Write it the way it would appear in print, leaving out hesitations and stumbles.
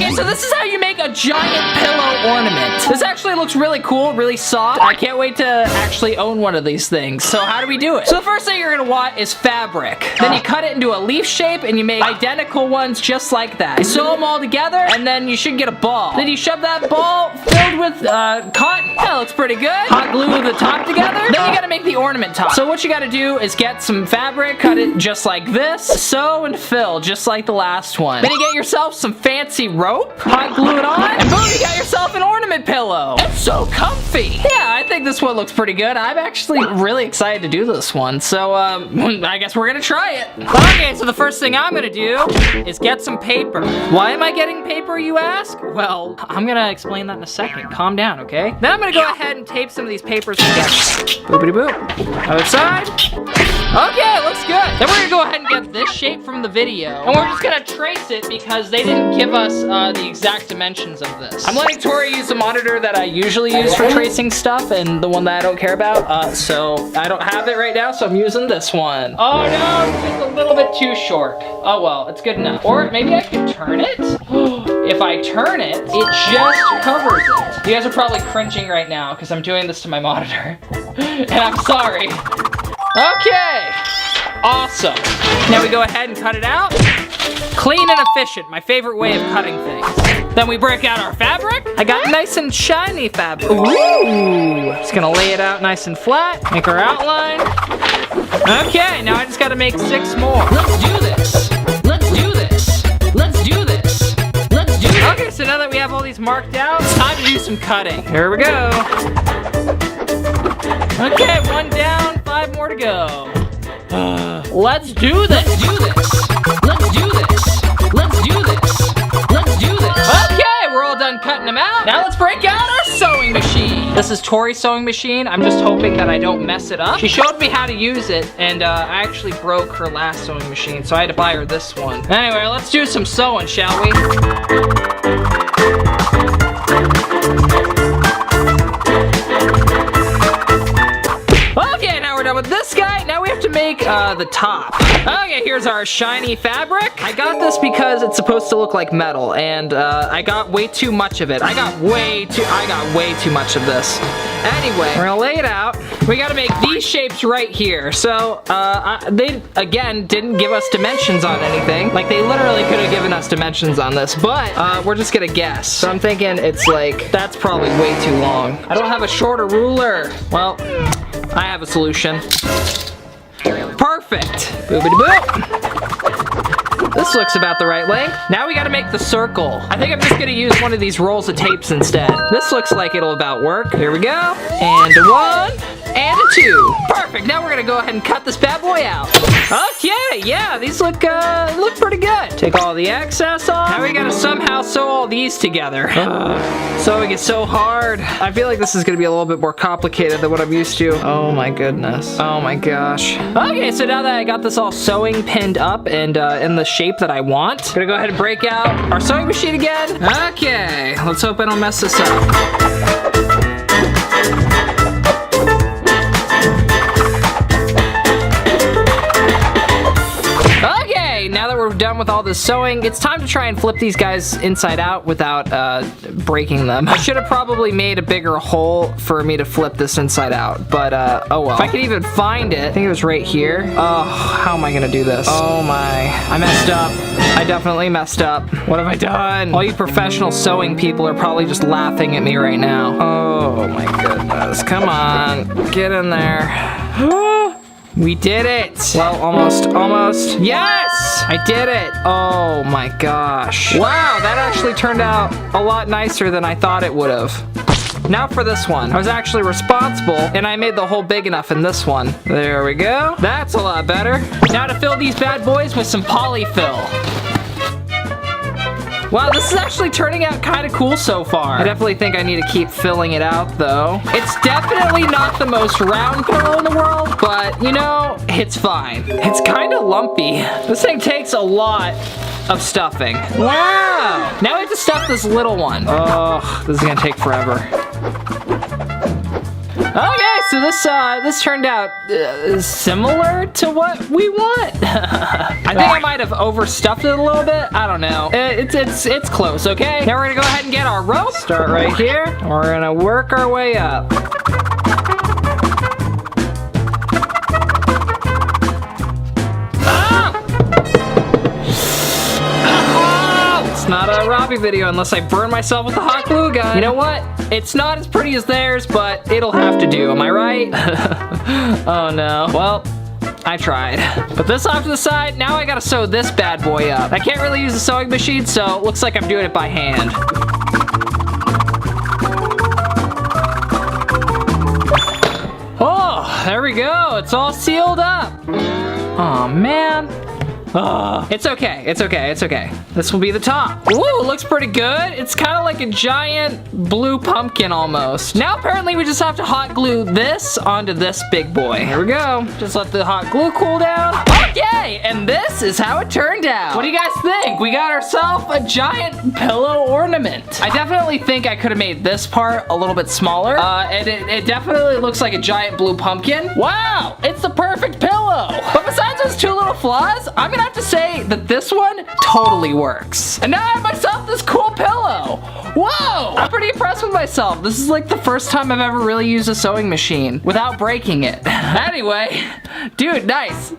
Okay, so this is how you make a giant pillow ornament. This actually looks really cool, really soft. I can't wait to actually own one of these things. So how do we do it? So the first thing you're gonna want is fabric. Then you cut it into a leaf shape and you make identical ones just like that. You sew them all together and then you should get a ball. Then you shove that ball filled with cotton. That looks pretty good. Hot glue the top together. Then you gotta make the ornament top. So what you gotta do is get some fabric, cut it just like this, sew and fill just like the last one. Then you get yourself some fancy rope, hot glue it on, and boom, you got yourself an ornament pillow. It's so comfy. Yeah, I think this one looks pretty good. I'm actually really excited to do this one. So I guess we're gonna try it. Okay, so the first thing I'm gonna do is get some paper. Why am I getting paper, you ask? Well, I'm gonna explain that in a second. Calm down, okay? Then I'm gonna go ahead and tape some of these papers together. Boopity boop. Other side. Okay, looks good. Then we're gonna go ahead and get this shape from the video, and we're just gonna trace it because they didn't give us the exact dimensions of this. I'm letting Tori use the monitor that I usually use for tracing stuff and the one that I don't care about, so I don't have it right now, so I'm using this one. Oh no, it's just a little bit too short. Oh well, it's good enough. Or maybe I could turn it? If I turn it, it just covers it. You guys are probably cringing right now because I'm doing this to my monitor. And I'm sorry. Okay, awesome. Now we go ahead and cut it out. Clean and efficient, my favorite way of cutting things. Then we break out our fabric. I got nice and shiny fabric. Ooh, just gonna lay it out nice and flat, make our outline. Okay, now I just gotta make 6 more. Let's do this. Let's do this. Let's do this. Let's do this. Okay, so now that we have all these marked out, it's time to do some cutting. Here we go. Okay, 1 down, 5 more to go. Let's do this. Let's do this. Let's do this. Let's do this. Let's do this. Okay, we're all done cutting them out. Now let's break out our sewing machine. This is Tori's sewing machine. I'm just hoping that I don't mess it up. She showed me how to use it, and I actually broke her last sewing machine, so I had to buy her this one. Anyway, let's do some sewing, shall we? With this guy, now we have to make the top. Okay, here's our shiny fabric. I got this because it's supposed to look like metal, and I got way too much of it. I got way too much of this. Anyway, we're gonna lay it out. We gotta make these shapes right here. So they again didn't give us dimensions on anything. Like they literally could have given us dimensions on this, but we're just gonna guess. So I'm thinking it's like that's probably way too long. I don't have a shorter ruler. Well, I have a solution. Perfect. Boopity boop. This looks about the right length. Now we gotta make the circle. I think I'm just gonna use one of these rolls of tapes instead. This looks like it'll about work. Here we go. And a 1, and a 2. Perfect. Now we're gonna go ahead and cut this bad boy out. Okay, yeah, these look pretty good. Take all the excess off. Now we gotta somehow sew all these together. Sewing is so hard. I feel like this is gonna be a little bit more complicated than what I'm used to. Oh my goodness. Oh my gosh. Okay, so now that I got this all sewing pinned up and in the shape that I want, I'm gonna go ahead and break out our sewing machine again. Okay, let's hope I don't mess this up. Now that we're done with all this sewing, it's time to try and flip these guys inside out without breaking them. I should have probably made a bigger hole for me to flip this inside out, but oh well. If I could even find it, I think it was right here. Oh, how am I gonna do this? Oh my, I messed up. I definitely messed up. What have I done? All you professional sewing people are probably just laughing at me right now. Oh my goodness, come on, get in there. We did it! Well, almost. Yes! I did it! Oh my gosh. Wow, that actually turned out a lot nicer than I thought it would have. Now for this one. I was actually responsible, and I made the hole big enough in this one. There we go. That's a lot better. Now to fill these bad boys with some polyfill. Wow, this is actually turning out kind of cool so far. I definitely think I need to keep filling it out though. It's definitely not the most round pillow in the world, but you know, it's fine. It's kind of lumpy. This thing takes a lot of stuffing. Wow! Now we have to stuff this little one. Oh, this is gonna take forever. Okay, so this turned out similar to what we want. I think I might have overstuffed it a little bit. I don't know. It's close, okay? Now we're gonna go ahead and get our rope. Start right here. And we're gonna work our way up. It's not a Robby video unless I burn myself with a hot glue gun. You know what? It's not as pretty as theirs, but it'll have to do. Am I right? Oh no. Well, I tried. Put this off to the side. Now I gotta sew this bad boy up. I can't really use a sewing machine, so it looks like I'm doing it by hand. Oh, there we go. It's all sealed up. Oh man. It's okay, it's okay, it's okay. This will be the top. Ooh, it looks pretty good. It's kind of like a giant blue pumpkin almost. Now apparently we just have to hot glue this onto this big boy. Here we go. Just let the hot glue cool down. Okay, and this is how it turned out. What do you guys think? We got ourselves a giant pillow ornament. I definitely think I could have made this part a little bit smaller. And it definitely looks like a giant blue pumpkin. Wow, it's the perfect pillow. But besides those two little flaws, I'm gonna have to say that this one totally works. And now I have myself this cool pillow. Whoa! I'm pretty impressed with myself. This is like the first time I've ever really used a sewing machine without breaking it. Anyway, dude, nice.